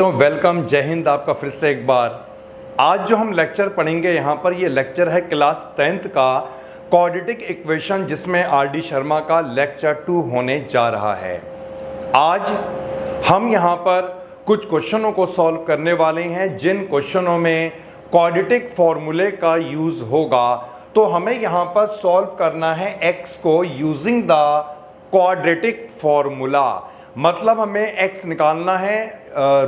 तो वेलकम, जय हिंद। आपका फिर से एक बार। आज जो हम लेक्चर पढ़ेंगे यहाँ पर, ये लेक्चर है क्लास 10th का क्वाड्रेटिक इक्वेशन, जिसमें आर.डी. शर्मा का लेक्चर 2 होने जा रहा है। आज हम यहाँ पर कुछ क्वेश्चनों को सॉल्व करने वाले हैं, जिन क्वेश्चनों में क्वाड्रेटिक फॉर्मूले का यूज़ होगा। तो हमें यहाँ पर सॉल्व करना है x को यूजिंग द क्वाड्रेटिक फॉर्मूला। मतलब हमें x निकालना है,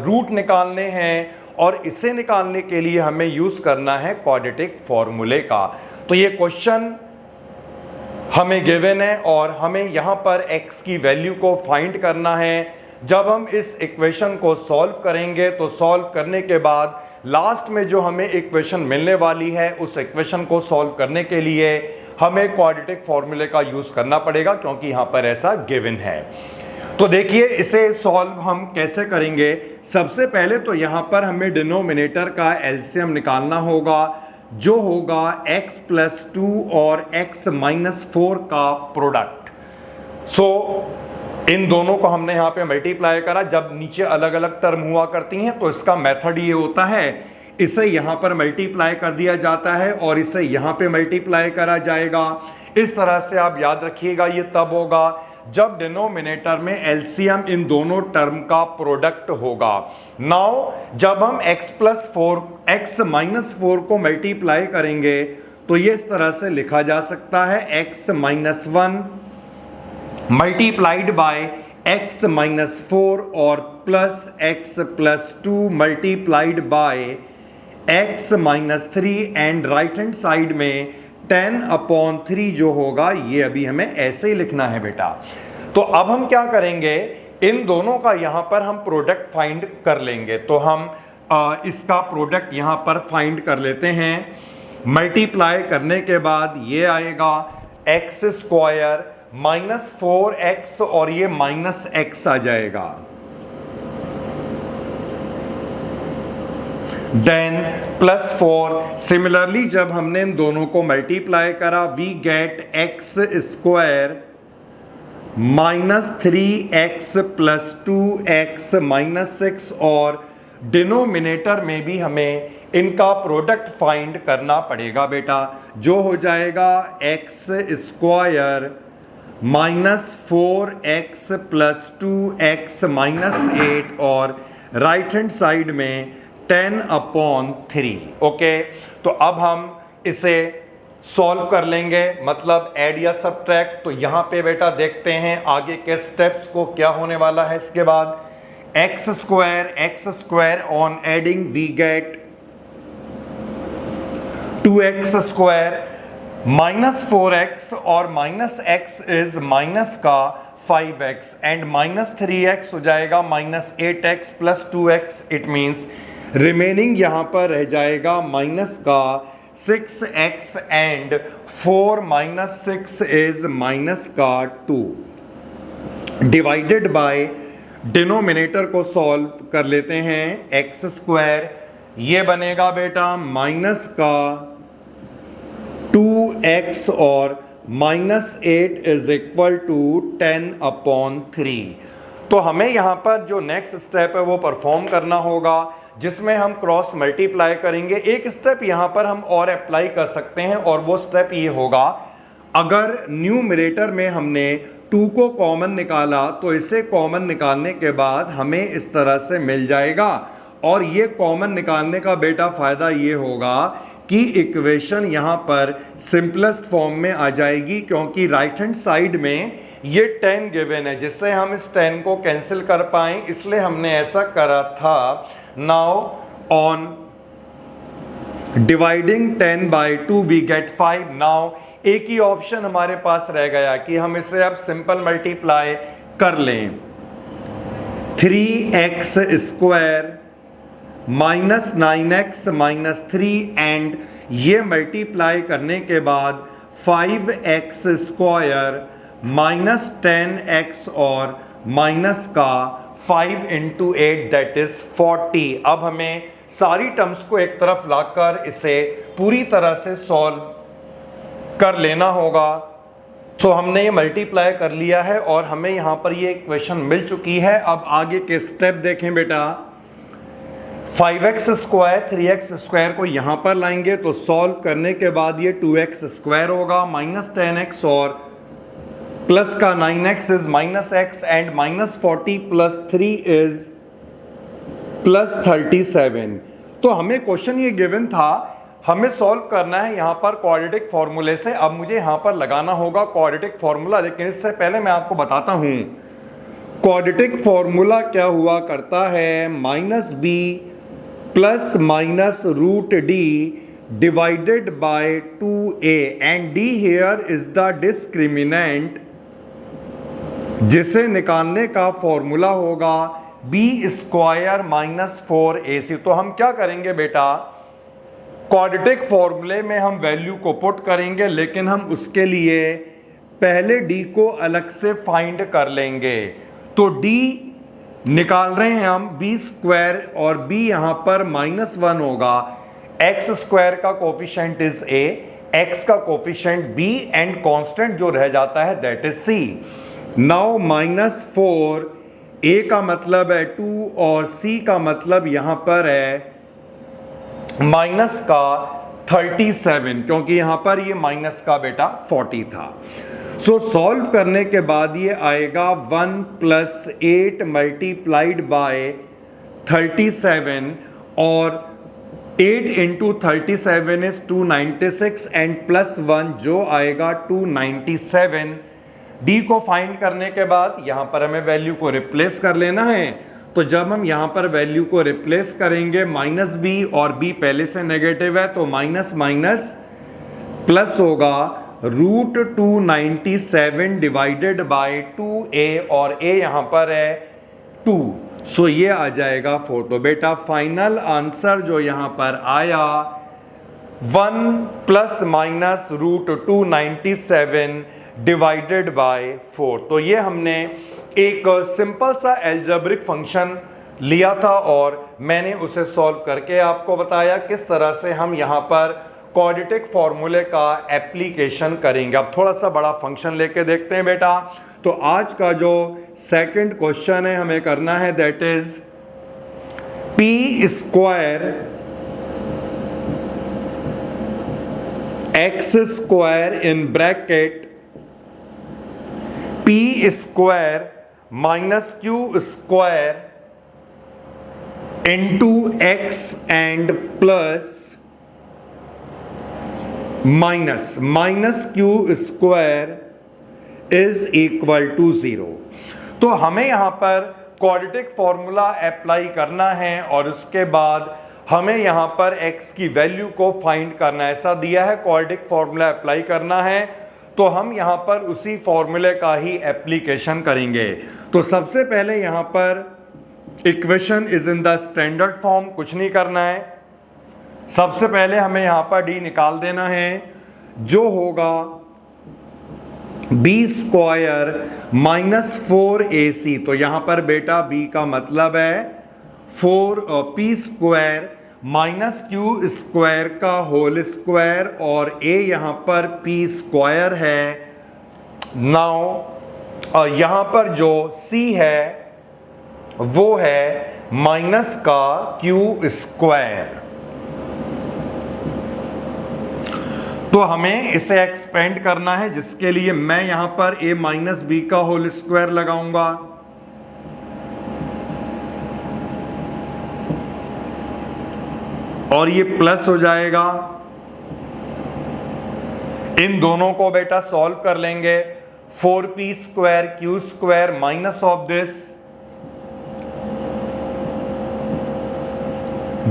रूट निकालने हैं, और इसे निकालने के लिए हमें यूज करना है क्वाड्रेटिक फॉर्मूले का। तो ये क्वेश्चन हमें गिवन है और हमें यहाँ पर x की वैल्यू को फाइंड करना है। जब हम इस इक्वेशन को सॉल्व करेंगे तो सॉल्व करने के बाद लास्ट में जो हमें इक्वेशन मिलने वाली है, उस इक्वेशन को सॉल्व करने के लिए हमें क्वाड्रेटिक फॉर्मूले का यूज करना पड़ेगा, क्योंकि यहाँ पर ऐसा गिवन है। तो देखिए, इसे सॉल्व हम कैसे करेंगे। सबसे पहले तो यहाँ पर हमें डिनोमिनेटर का एलसीएम निकालना होगा, जो होगा x + 2 और x - 4 का प्रोडक्ट। इन दोनों को हमने यहाँ पे मल्टीप्लाई करा। जब नीचे अलग अलग टर्म हुआ करती हैं तो इसका मेथड ये होता है, इसे यहाँ पर मल्टीप्लाई कर दिया जाता है और इसे यहाँ पे मल्टीप्लाई करा जाएगा। इस तरह से आप याद रखिएगा, ये तब होगा जब डिनोमिनेटर में एलसीएम इन दोनों टर्म का प्रोडक्ट होगा। नाउ जब हम x - 4 को मल्टीप्लाई करेंगे तो ये इस तरह से लिखा जा सकता है, x - 1 मल्टीप्लाइड बाय x - 4 और plus x + 2 multiplied by x - 3 and right hand side में 10/3 जो होगा, ये अभी हमें ऐसे ही लिखना है बेटा। तो अब हम क्या करेंगे, इन दोनों का यहाँ पर हम प्रोडक्ट फाइंड कर लेंगे। तो हम इसका प्रोडक्ट यहाँ पर फाइंड कर लेते हैं। मल्टीप्लाई करने के बाद ये आएगा x² - 4x और ये -x आ जाएगा। देन +4। सिमिलरली जब हमने इन दोनों को मल्टीप्लाई करा, we get x² - 3x + 2x - 6, और डिनोमिनेटर में भी हमें इनका प्रोडक्ट फाइंड करना पड़ेगा बेटा, जो हो जाएगा x² - 4x + 2x - 8 और राइट हैंड साइड में 10/3। ओके, तो अब हम इसे सॉल्व कर लेंगे, मतलब ऐड या सब्ट्रैक्ट। तो यहाँ पे बेटा देखते हैं आगे के स्टेप्स को क्या होने वाला है। इसके बाद x² on adding we get 2x² -4x और -x इज माइनस का 5x एंड -3x हो जाएगा -8x + 2x। It means remaining यहाँ पर रह जाएगा माइनस का 6x एंड 4 - 6 इज माइनस का 2 डिवाइडेड बाय डिनोमिनेटर को सॉल्व कर लेते हैं। x², ये बनेगा बेटा माइनस का 2x और -8 इज इक्वल टू 10/3। तो हमें यहाँ पर जो नेक्स्ट स्टेप है वो परफॉर्म करना होगा, जिसमें हम क्रॉस मल्टीप्लाई करेंगे। एक स्टेप यहाँ पर हम और अप्लाई कर सकते हैं, और वो स्टेप ये होगा, अगर न्यूमरेटर में हमने 2 को कॉमन निकाला तो इसे कॉमन निकालने के बाद हमें इस तरह से मिल जाएगा। और ये कॉमन निकालने का बेटा फायदा ये होगा कि इक्वेशन यहाँ पर सिंपलेस्ट फॉर्म में आ जाएगी, क्योंकि राइट हैंड साइड में ये 10 गिवन है, जिससे हम इस 10 को कैंसिल कर पाएं, इसलिए हमने ऐसा करा था। Now on dividing 10/2 we get 5। Now एक ही ऑप्शन हमारे पास रह गया कि हम इसे अब सिंपल मल्टीप्लाई कर लें। 3x² -9x - 3 एंड ये मल्टीप्लाई करने के बाद 5x² -10x और माइनस का 5 × 8 दैट इज 40। अब हमें सारी टर्म्स को एक तरफ लाकर इसे पूरी तरह से सॉल्व कर लेना होगा। हमने ये मल्टीप्लाई कर लिया है और हमें यहाँ पर ये इक्वेशन मिल चुकी है। अब आगे के स्टेप देखें बेटा। 5x स्क्वायर 3x स्क्वायर को यहां पर लाएंगे तो सॉल्व करने के बाद ये 2x स्क्वायर होगा माइनस 10x और प्लस का 9x is minus x and minus 40 plus 3 is plus 37। तो हमें क्वेश्चन ये गिवन था, हमें सॉल्व करना है यहां पर क्वाड्रेटिक फॉर्मूले से। अब मुझे यहां पर लगाना होगा क्वाड्रेटिक फॉर्मूला, लेकिन इससे पहले मैं आपको बताता हूं क्वाड्रेटिक फॉर्मूला क्या हुआ करता है। Minus b plus minus root d divided by 2a and d here is the discriminant, जिसे निकालने का फॉर्मूला होगा b स्क्वायर माइनस 4ac। तो हम क्या करेंगे बेटा, क्वाड्रेटिक फॉर्मूले में हम वैल्यू को पुट करेंगे, लेकिन हम उसके लिए पहले d को अलग से फाइंड कर लेंगे। तो d निकाल रहे हैं हम b स्क्वायर और b यहां पर माइनस 1 होगा। x स्क्वायर का कोफिशिएंट इज a, x का कोफिशिएंट b एंड कांस्टेंट जो रह जाता है that is c। Now minus 4, a का मतलब है 2 और c का मतलब यहां पर है माइनस का 37, क्योंकि यहां पर ये माइनस का बेटा 40 था। सो सॉल्व करने के बाद ये आएगा 1 प्लस 8 मल्टीप्लाइड बाय 37 और 8 इंटू 37 इज 296 एंड प्लस 1 जो आएगा 297। डी को फाइंड करने के बाद यहां पर हमें वैल्यू को रिप्लेस कर लेना है। तो जब हम यहां पर वैल्यू को रिप्लेस करेंगे माइनस बी और बी पहले से नेगेटिव है तो माइनस माइनस प्लस होगा रूट 297 डिवाइडेड बाय 2a और a यहां पर है 2, सो ये आ जाएगा 4। तो बेटा फाइनल आंसर जो यहां पर आया 1 plus minus root 297 divided by 4। तो ये हमने एक सिंपल सा एल्जेब्रिक फंक्शन लिया था और मैंने उसे सॉल्व करके आपको बताया किस तरह से हम यहां पर क्वाड्रेटिक फॉर्मूले का एप्लीकेशन करेंगे। अब थोड़ा सा बड़ा फंक्शन लेके देखते हैं बेटा। तो आज का जो सेकंड क्वेश्चन है हमें करना है that is p square x square in bracket p square minus q square into x and plus minus q square is equal to 0। तो हमें यहां पर क्वाड्रेटिक फॉर्मूला अप्लाई करना है और उसके बाद हमें यहां पर x की वैल्यू को फाइंड करना है। ऐसा दिया है क्वाड्रेटिक फॉर्मूला अप्लाई करना है तो हम यहां पर उसी फॉर्मूले का ही एप्लीकेशन करेंगे। तो सबसे पहले यहां पर equation is in the standard form, कुछ नहीं करना है। सबसे पहले हमें यहां पर d निकाल देना है जो होगा b स्क्वायर माइनस 4ac। तो यहां पर बेटा b का मतलब है 4 p square minus q square का होल स्क्वायर और a यहां पर p स्क्वायर है। नाउ यहां पर जो c है वो है माइनस का q स्क्वायर। तो हमें इसे एक्सपेंड करना है जिसके लिए मैं यहां पर a माइनस बी का होल स्क्वायर लगाऊंगा और ये प्लस हो जाएगा। इन दोनों को बेटा सॉल्व कर लेंगे। 4p square q square minus of this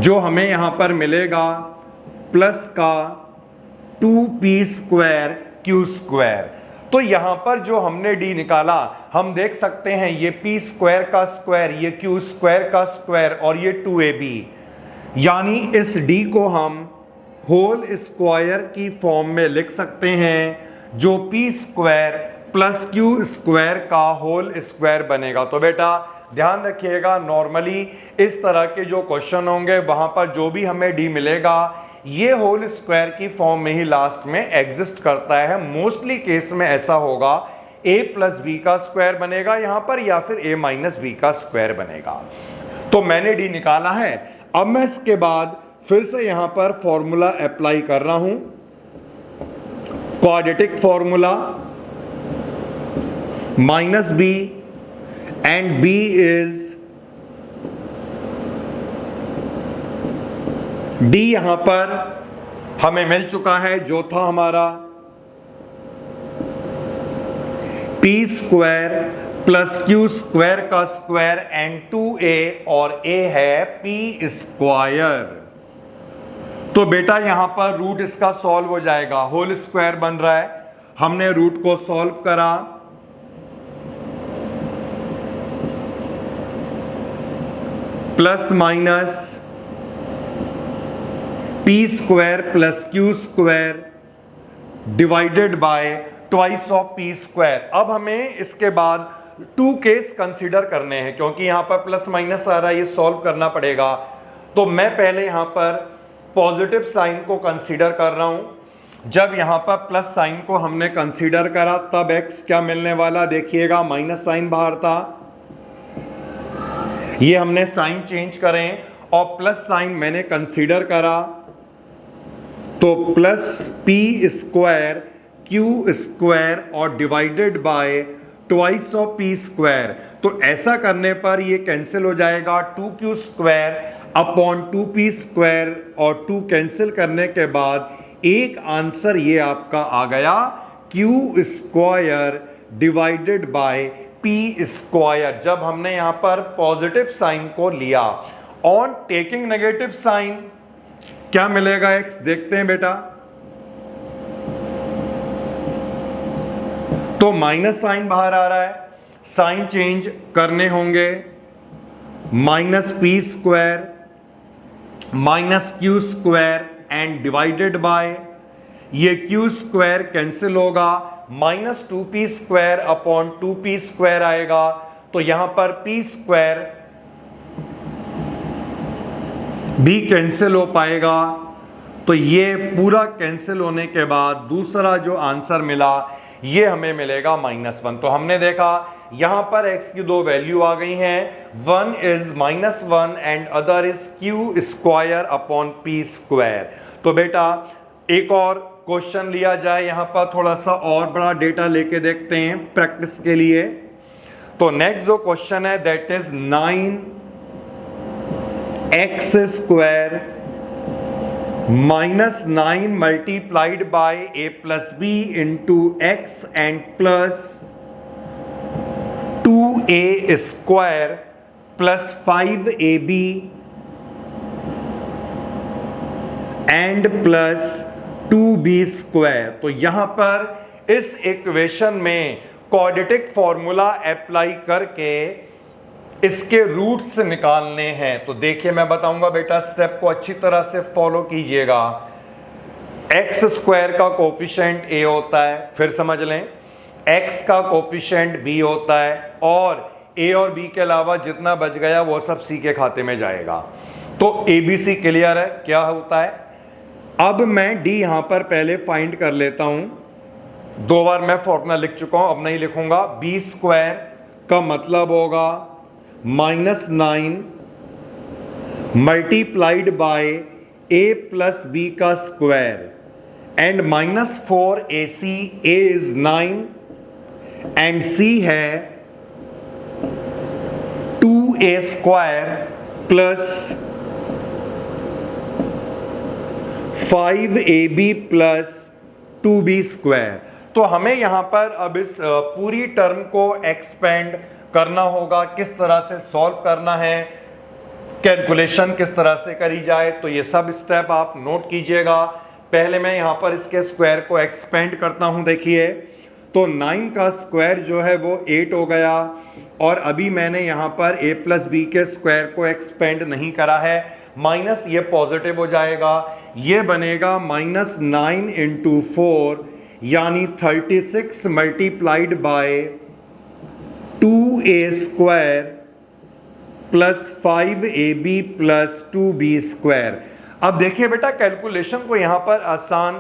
जो हमें यहां पर मिलेगा प्लस का 2p स्क्वायर क्यू स्क्वायर। तो यहां पर जो हमने d निकाला हम देख सकते हैं ये p स्क्वायर का स्क्वायर, ये q स्क्वायर का स्क्वायर और ये 2ab, यानी इस d को हम होल स्क्वायर की फॉर्म में लिख सकते हैं जो p square plus q square का होल स्क्वायर बनेगा। तो बेटा ध्यान रखिएगा नॉर्मली इस तरह के जो क्वेश्चन होंगे वहां पर जो भी हमें d मिलेगा ये होल स्क्वायर की फॉर्म में ही लास्ट में एग्जिस्ट करता है। मोस्टली केस में ऐसा होगा a प्लस बी का स्क्वायर बनेगा यहां पर या फिर a माइनस बी का स्क्वायर बनेगा। तो मैंने d निकाला है। अब मैं इसके बाद फिर से यहां पर फॉर्मूला अप्लाई कर रहा हूं, quadratic formula minus b and b is d, यहां पर हमें मिल चुका है जो था हमारा p square plus q square का स्क्वायर एंड 2a, और a है पी स्क्वायर। तो बेटा यहां पर रूट इसका सॉल्व हो जाएगा, होल स्क्वायर बन रहा है, हमने रूट को सॉल्व करा, plus minus P square plus q square divided by twice of p square. अब हमें इसके बाद टू केस कंसीडर करने हैं, क्योंकि यहां पर प्लस माइनस आ रहा है, ये सॉल्व करना पड़ेगा। तो मैं पहले यहां पर पॉजिटिव साइन को कंसीडर कर रहा हूं। जब यहां पर प्लस साइन को हमने कंसीडर करा तब एक्स क्या मिलने वाला, देखिएगा माइनस साइन बाहर था, ये हमने साइन चेंज करें और प्लस साइन मैंने कंसीडर करा, तो plus p square q square और divided by twice of p square. तो ऐसा करने पर ये कैंसिल हो जाएगा, 2q square upon 2p square, और 2 कैंसिल करने के बाद एक आंसर ये आपका आ गया q square divided by p square. जब हमने यहां पर पॉजिटिव साइन को लिया, ऑन टेकिंग नेगेटिव साइन क्या मिलेगा x, देखते हैं बेटा। तो माइनस साइन बाहर आ रहा है, साइन चेंज करने होंगे, minus P square minus q square and divided bye, ये क्यू स्क्वायर कैंसिल होगा, minus 2p square upon 2p square आएगा, तो यहां पर p स्क्वायर भी कैंसिल हो पाएगा। तो ये पूरा कैंसिल होने के बाद दूसरा जो आंसर मिला ये हमें मिलेगा -1। तो हमने देखा यहां पर x की दो वैल्यू आ गई हैं, one is -1 and other is Q square upon P square. तो बेटा एक और क्वेश्चन लिया जाए, यहां पर थोड़ा सा और बड़ा डेटा लेके देखते हैं प्रैक्टिस के लिए। तो नेक्स्ट जो क्वेश्चन है that is 9x square -9 multiplied by a plus b into x and plus 2a square plus 5ab and plus 2b square. तो यहां पर इस इक्वेशन में क्वाड्रेटिक फॉर्मूला अप्लाई करके इसके रूट्स निकालने हैं। तो देखिए मैं बताऊंगा बेटा, स्टेप को अच्छी तरह से फॉलो कीजिएगा। एक्स स्क्वायर का कोफिशिएंट a होता है, फिर समझ लें x का कोफिशिएंट b होता है, और a और b के अलावा जितना बच गया वो सब c के खाते में जाएगा। तो ABC क्लियर है क्या होता है। अब मैं d यहां पर पहले फाइंड कर लेता हूं, 2 बार मैं फॉर्मूला लिख चुका हूं, अब नहीं लिखूंगा। b स्क्वायर का मतलब होगा -9 multiplied by a plus b का square and -4ac, a is 9 and c है 2a square plus 5ab plus 2b square. तो हमें यहां पर अब इस पूरी टर्म को एक्सपेंड करना होगा, किस तरह से सॉल्व करना है, कैलकुलेशन किस तरह से करी जाए। तो ये सब स्टेप आप नोट कीजिएगा। पहले मैं यहां पर इसके स्क्वायर को एक्सपेंड करता हूं। देखिए तो 9 का स्क्वायर जो है वो 8 हो गया, और अभी मैंने यहां पर a प्लस बी के स्क्वायर को एक्सपेंड नहीं करा है, माइनस ये पॉजिटिव हो जाएगा, ये बनेगा -9 इंटू 4 यानी 36 multiplied by 2a square plus 5ab plus 2b square. अब देखिए बेटा कैलकुलेशन को यहां पर आसान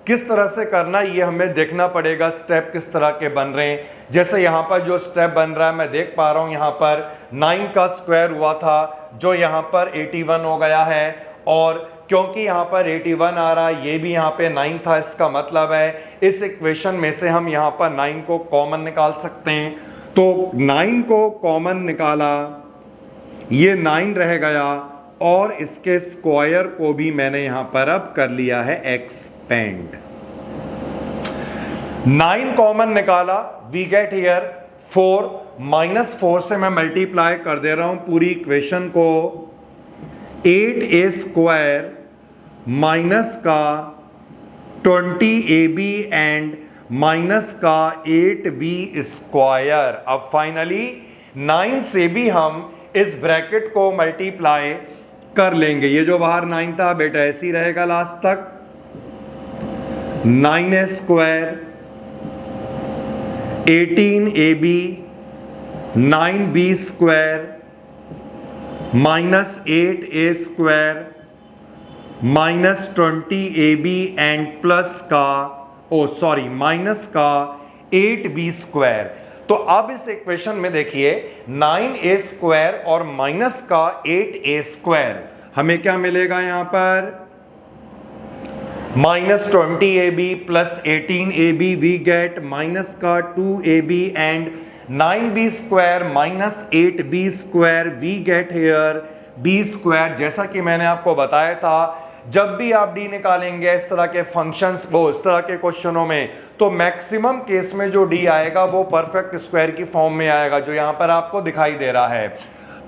किस तरह से करना ये हमें देखना पड़ेगा, स्टेप किस तरह के बन रहे हैं। जैसे यहां पर जो स्टेप बन रहा है मैं देख पा रहा हूं, यहां पर 9 का स्क्वायर हुआ था जो यहाँ पर 81 हो गया है, और क्योंकि यहाँ पर 81 आ रहा है, ये भी यहाँ पे 9 था, इसका मतलब है इस इक्वेशन में से हम यहाँ पर 9 को कॉमन निकाल सकते हैं। तो 9 को कॉमन निकाला, ये 9 रह गया, और इसके स्क्वायर को भी मैंने यहाँ पर अब कर लिया है एक्सपेंड। 9 कॉमन निकाला, वी गेट हियर 4, -4 से मैं मल्टीप्लाई कर दे रहा हूं पूरी इक्वेशन को, 8a² माइनस का 20ab एंड माइनस का 8b²। अब फाइनली 9 से भी हम इस ब्रैकेट को मल्टीप्लाई कर लेंगे। ये जो बाहर 9 था बेटा ऐसे ही रहेगा लास्ट तक, 9a² 18ab 9b² minus 8a² minus 20ab and plus का माइनस का 8b²। तो अब इस इक्वेशन में देखिए 9a² और माइनस का 8a², हमें क्या मिलेगा यहां पर, minus 20ab plus 18ab, we get minus का 2ab and 9b² minus 8b², we get here b²। जैसा कि मैंने आपको बताया था, जब भी आप d निकालेंगे इस तरह के फंक्शंस को, इस तरह के क्वेश्चनों में, तो मैक्सिमम केस में जो d आएगा वो परफेक्ट स्क्वायर की फॉर्म में आएगा, जो यहां पर आपको दिखाई दे रहा है।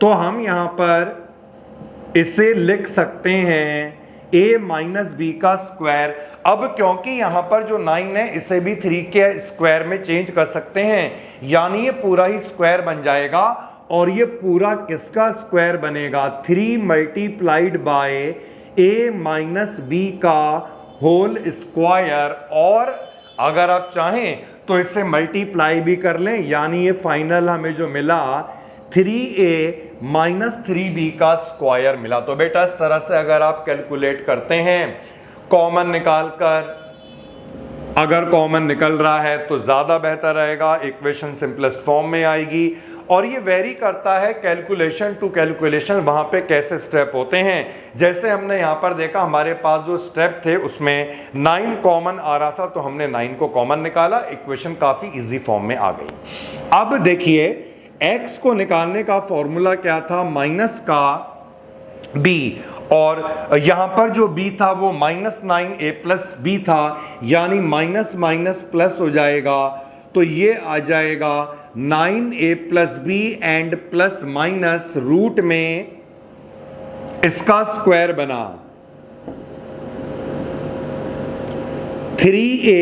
तो हम यहां पर इसे लिख सकते हैं a माइनस बी का स्क्वायर। अब क्योंकि यहां पर जो 9 है इसे भी 3 के स्क्वायर में चेंज कर सकते हैं, यानी ये पूरा ही स्क्वायर बन जाएगा, और ये पूरा किसका स्क्वायर बनेगा, 3 multiplied by a minus b का होल स्क्वायर। और अगर आप चाहें तो इसे मल्टीप्लाई भी कर लें, यानी ये फाइनल हमें जो मिला 3a माइनस 3b का स्क्वायर मिला। तो बेटा इस तरह से अगर आप कैलकुलेट करते हैं कॉमन निकाल कर, अगर कॉमन निकल रहा है तो ज्यादा बेहतर रहेगा, इक्वेशन सिंपलेस्ट फॉर्म में आएगी। और ये वेरी करता है कैलकुलेशन टू कैलकुलेशन, वहां पे कैसे स्टेप होते हैं। जैसे हमने यहां पर देखा, हमारे पास जो स्टेप थे उसमें 9 कॉमन आ रहा था, तो हमने 9 को कॉमन निकाला, इक्वेशन काफी इजी फॉर्म में आ गई। अब देखिए x को निकालने का फॉर्मूला क्या था, माइनस का b, और यहां पर जो b था वो -9a प्लस b था, यानी माइनस माइनस प्लस हो जाएगा, तो ये आ जाएगा 9a plus b and plus minus root में इसका स्क्वायर बना 3a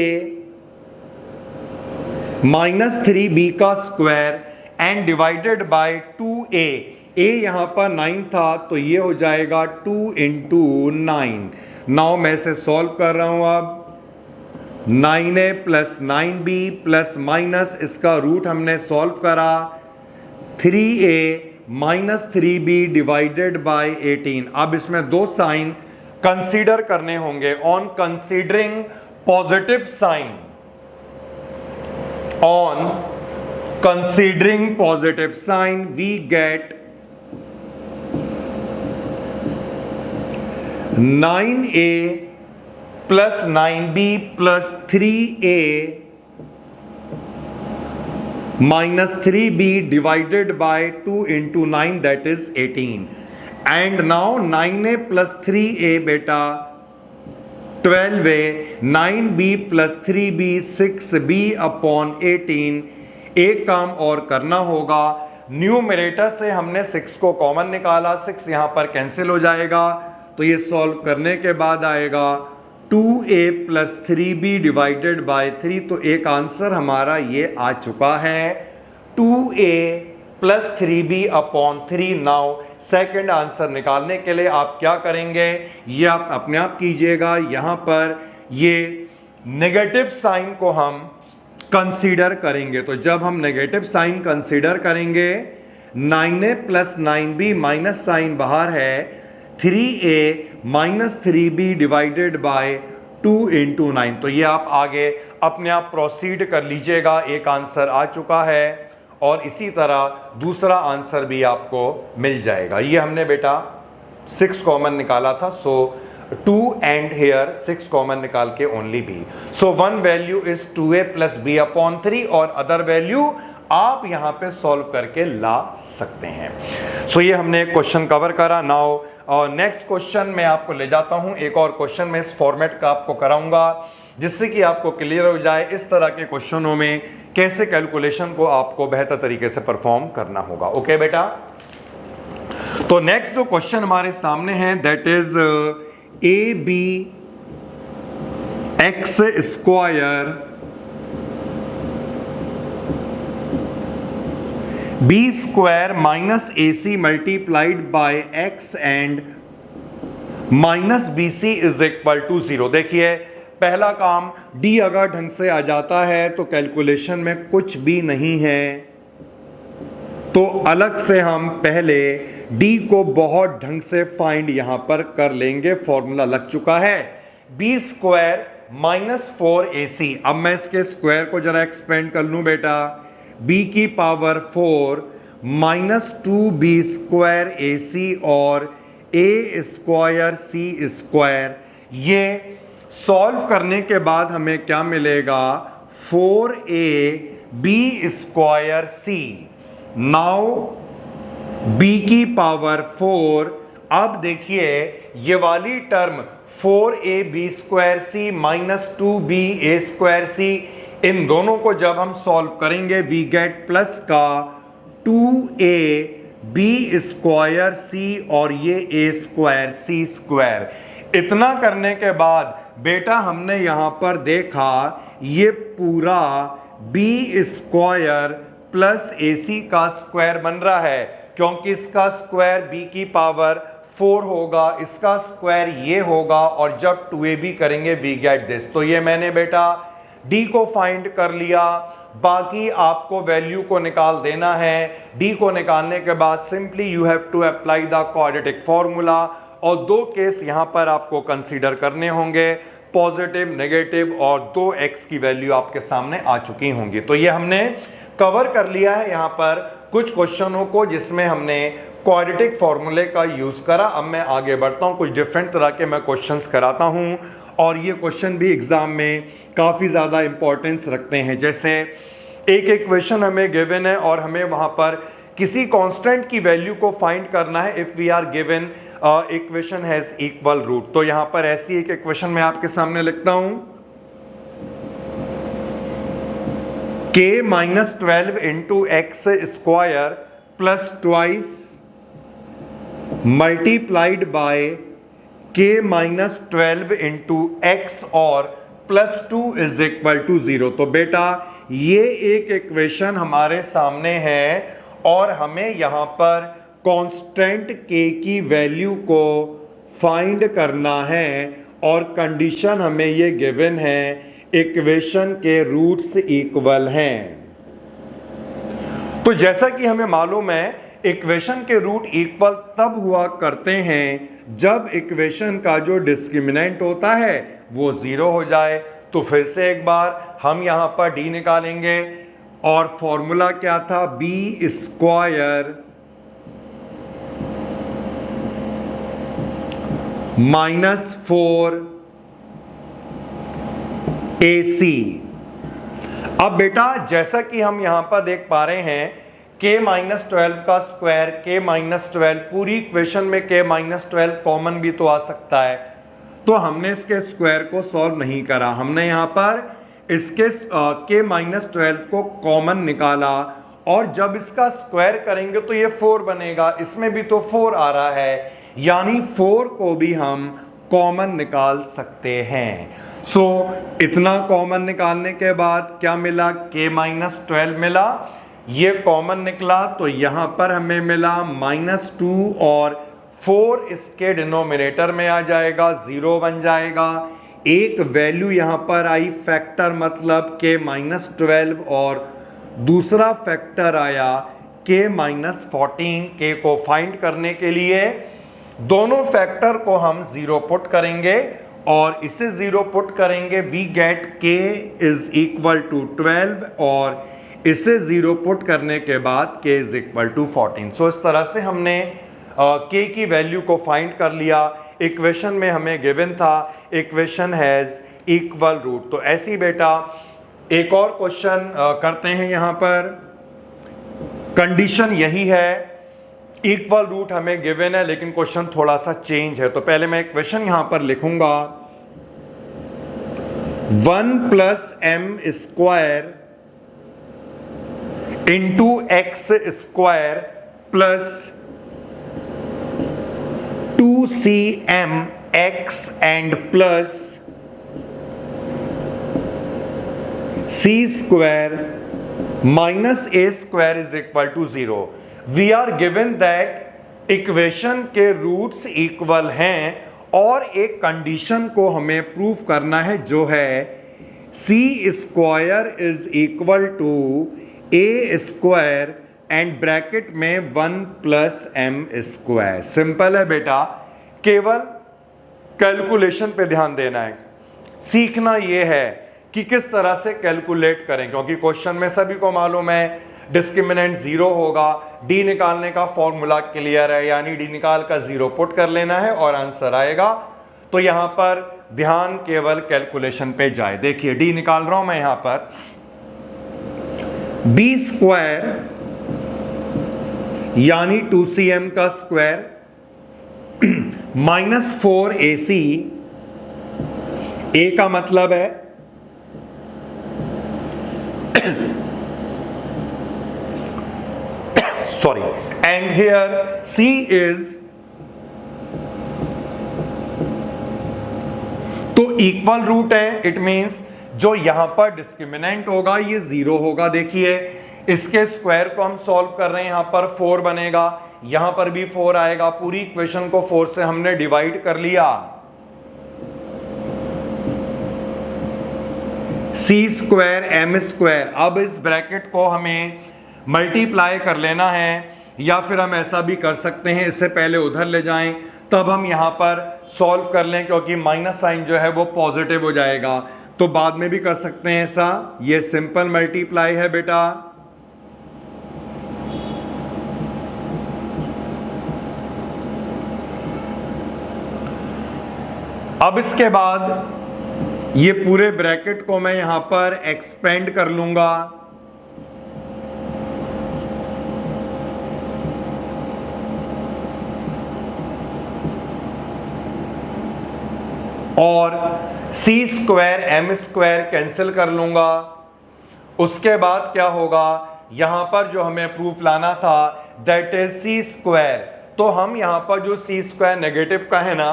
माइनस 3b का square and divided by 2a। a यहां पर 9 था तो ये हो जाएगा 2 इंटू 9। नाउ मैं इसे सॉल्व कर रहा हूं। अब 9a plus 9b plus minus इसका रूट हमने सॉल्व करा, 3a minus 3b divided by 18। अब इसमें दो साइन कंसीडर करने होंगे। On considering positive sign, on considering positive sign, we get 9a plus 9b plus 3a minus 3b divided by 2 into 9, that is 18. And now 9a plus 3a beta 12a, 9b plus 3b 6b upon 18। एक काम और करना होगा, numerator से हमने 6 को common निकाला, 6 यहां पर कैंसिल हो जाएगा, तो ये सॉल्व करने के बाद आएगा 2a plus 3b divided by 3। तो एक आंसर हमारा ये आ चुका है 2a plus 3b upon 3। Now second answer निकालने के लिए आप क्या करेंगे, ये आप अपने आप कीजिएगा। यहां पर ये नेगेटिव साइन को हम कंसीडर करेंगे, तो जब हम नेगेटिव साइन कंसीडर करेंगे 9a plus 9b minus sign बाहर है, 3a minus 3b divided by 2 into 9। तो ये आप आगे अपने आप प्रोसीड कर लीजिएगा। एक आंसर आ चुका है और इसी तरह दूसरा आंसर भी आपको मिल जाएगा। ये हमने बेटा 6 कॉमन निकाला था, सो 2 एंड हेयर 6 कॉमन निकाल के only b. So 1 value is 2a plus b upon 3 और अदर वैल्यू आप यहां पे सॉल्व करके ला सकते हैं। सो ये हमने एक क्वेश्चन कवर करा। नाउ नेक्स्ट क्वेश्चन मैं आपको ले जाता हूं। एक और क्वेश्चन में इस फॉर्मेट का आपको कराऊंगा जिससे कि आपको क्लियर हो जाए इस तरह के क्वेश्चनों में कैसे कैलकुलेशन को आपको बेहतर तरीके से परफॉर्म करना होगा। ओके बेटा, तो नेक्स्ट जो क्वेश्चन हमारे सामने है that is a b x square b square minus a c multiplied by x and minus b c is equal to 0। देखिए पहला काम डी अगर ढंग से आ जाता है तो कैलकुलेशन में कुछ भी नहीं है, तो अलग से हम पहले डी को बहुत ढंग से फाइंड यहां पर कर लेंगे। फॉर्मूला लग चुका है बी स्क्वायर माइनस 4ac। अब मैं इसके स्क्वायर को जरा एक्सपेंड कर लूं बेटा, b की power 4 minus 2b square ac और a स्क्वायर c स्क्वायर। ये सॉल्व करने के बाद हमें क्या मिलेगा 4ab square c। Now b की पावर 4, अब देखिए ये वाली term 4ab square c minus 2b a square c, इन दोनों को जब हम सॉल्व करेंगे वी गेट प्लस का 2ab स्क्वायर c और ये a स्क्वायर c स्क्वायर। इतना करने के बाद बेटा हमने यहां पर देखा ये पूरा b स्क्वायर प्लस ac का स्क्वायर बन रहा है, क्योंकि इसका स्क्वायर b की पावर 4 होगा, इसका स्क्वायर ये होगा, और जब 2ab करेंगे वी गेट दिस। तो ये मैंने बेटा d को फाइंड कर लिया, बाकी आपको वैल्यू को निकाल देना है। d को निकालने के बाद simply you have to apply the quadratic formula, और 2 केस यहां पर आपको कंसीडर करने होंगे, पॉजिटिव नेगेटिव, और 2x की वैल्यू आपके सामने आ चुकी होंगी। तो ये हमने कवर कर लिया है यहां पर कुछ क्वेश्चनों को जिसमें हमने क्वाड्रेटिक फॉर्मूले का यूज करा। अब मैं आगे बढ़ता हूं, कुछ डिफरेंट तरह के मैं क्वेश्चंस कराता हूं, और ये क्वेश्चन भी एग्जाम में काफी ज्यादा इंपॉर्टेंस रखते हैं। जैसे एक इक्वेशन हमें गिवन है और हमें वहां पर किसी कांस्टेंट की वैल्यू को फाइंड करना है। If we are given equation has equal root, तो यहां पर ऐसी एक इक्वेशन मैं आपके सामने लिखता हूं k minus 12 into x square plus twice multiplied by k minus 12 into x और प्लस 2 इज इक्वल टू 0। तो बेटा ये एक इक्वेशन हमारे सामने है और हमें यहां पर कांस्टेंट k की वैल्यू को फाइंड करना है, और कंडीशन हमें ये गिवन है इक्वेशन के रूट्स इक्वल हैं। तो जैसा कि हमें मालूम है इक्वेशन के रूट इक्वल तब हुआ करते हैं जब इक्वेशन का जो डिस्क्रिमिनेंट होता है वो 0 हो जाए। तो फिर से एक बार हम यहां पर d निकालेंगे, और फॉर्मूला क्या था b स्क्वायर माइनस 4ac। अब बेटा जैसा कि हम यहां पर देख पा रहे हैं k माइनस 12 का स्क्वायर, k माइनस 12, पूरी इक्वेशन में k माइनस 12 कॉमन भी तो आ सकता है, तो हमने इसके स्क्वायर को सॉल्व नहीं करा। हमने यहां पर इसके k माइनस 12 को कॉमन निकाला, और जब इसका स्क्वायर करेंगे तो ये 4 बनेगा, इसमें भी तो 4 आ रहा है, यानी 4 को भी हम कॉमन निकाल सकते हैं। सो इतना कॉमन निकालने के बाद क्या मिला, k माइनस 12 मिला, ये कॉमन निकला, तो यहां पर हमें मिला -2 और 4 इसके डिनोमिनेटर में आ जाएगा, 0 बन जाएगा। एक वैल्यू यहां पर आई फैक्टर, मतलब k माइनस 12, और दूसरा फैक्टर आया k माइनस 14। k को फाइंड करने के लिए दोनों फैक्टर को हम 0 पुट करेंगे और इसे 0 पुट करेंगे, we get k is equal to 12 और इसे 0 पुट करने के बाद k is equal to 14। So इस तरह से हमने k की वैल्यू को फाइंड कर लिया। इक्वेशन में हमें गिवन था इक्वेशन हैज इक्वल रूट। तो ऐसी बेटा एक और क्वेश्चन करते हैं। यहाँ पर कंडीशन यही है, इक्वल रूट हमें गिवन है लेकिन क्वेश्चन थोड़ा सा चेंज है। तो पहले मैं इक्वेशन यहां पर लिखूंगा 1 plus m square into x square plus 2cm x and plus c square माइनस a square is equal to 0। We are given that equation के रूट्स इक्वल हैं और एक कंडीशन को हमें प्रूव करना है जो है c square is equal to a square and bracket में 1 प्लस एम स्क्वायर। सिंपल है बेटा, केवल कैलकुलेशन पे ध्यान देना है। सीखना यह है कि किस तरह से कैलकुलेट करें, क्योंकि क्वेश्चन में सभी को मालूम है डिस्क्रिमिनेंट 0 होगा। डी निकालने का फॉर्मूला क्लियर है, यानी डी निकाल का 0 पुट कर लेना है और आंसर आएगा। तो यहां पर ध्यान केवल कैलकुलेशन पे जाए। देखिए डी निकाल रहा हूं मैं यहां पर, बी स्क्वायर यानी 2cm का स्क्वायर माइनस 4ac, ए का मतलब है sorry, and here c is, तो इक्वल रूट है, इट मींस जो यहां पर डिस्क्रिमिनेंट होगा ये 0 होगा। देखिए इसके स्क्वायर को हम सॉल्व कर रहे हैं, यहां पर 4 बनेगा, यहां पर भी 4 आएगा। पूरी इक्वेशन को 4 से हमने डिवाइड कर लिया। c स्क्वायर एम स्क्वायर, अब इस ब्रैकेट को हमें मल्टीप्लाई कर लेना है, या फिर हम ऐसा भी कर सकते हैं इससे पहले उधर ले जाएं तब हम यहां पर सॉल्व कर लें, क्योंकि माइनस साइन जो है वो पॉजिटिव हो जाएगा। तो बाद में भी कर सकते हैं ऐसा, ये सिंपल मल्टीप्लाई है बेटा। अब इसके बाद ये पूरे ब्रैकेट को मैं यहां पर एक्सपेंड कर लूंगा, और c square m square cancel कर लूंगा। उसके बाद क्या होगा, यहां पर जो हमें प्रूफ लाना था दैट इज c स्क्वायर, तो हम यहां पर जो c स्क्वायर नेगेटिव का है ना,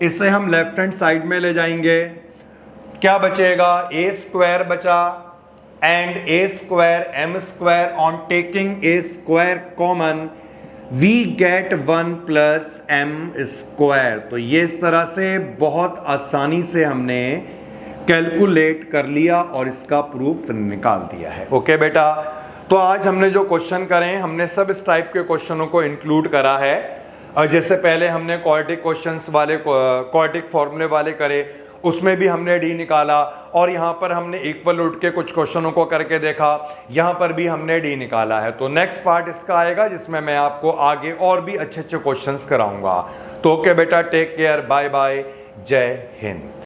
इसे हम लेफ्ट हैंड साइड में ले जाएंगे। क्या बचेगा, a स्क्वायर बचा and a square m square, on taking a square common we get 1 plus m square. तो ये इस तरह से बहुत आसानी से हमने कैलकुलेट कर लिया और इसका प्रूफ निकाल दिया है। ओके बेटा, तो आज हमने जो क्वेश्चन करे हैं, हमने सब इस टाइप के क्वेश्चनों को इंक्लूड करा है। जैसे पहले हमने क्वाड्रेटिक क्वेश्चंस वाले, क्वाड्रेटिक फॉर्मूले वाले करे, उसमें भी हमने डी निकाला, और यहाँ पर हमने इक्वल रूट के कुछ क्वेश्चनों को करके देखा, यहाँ पर भी हमने डी निकाला है। तो नेक्स्ट पार्ट इसका आएगा जिसमें मैं आपको आगे और भी अच्छे अच्छे क्वेश्चंस कराऊंगा। तो ओके बेटा, टेक केयर, बाय बाय, जय हिंद।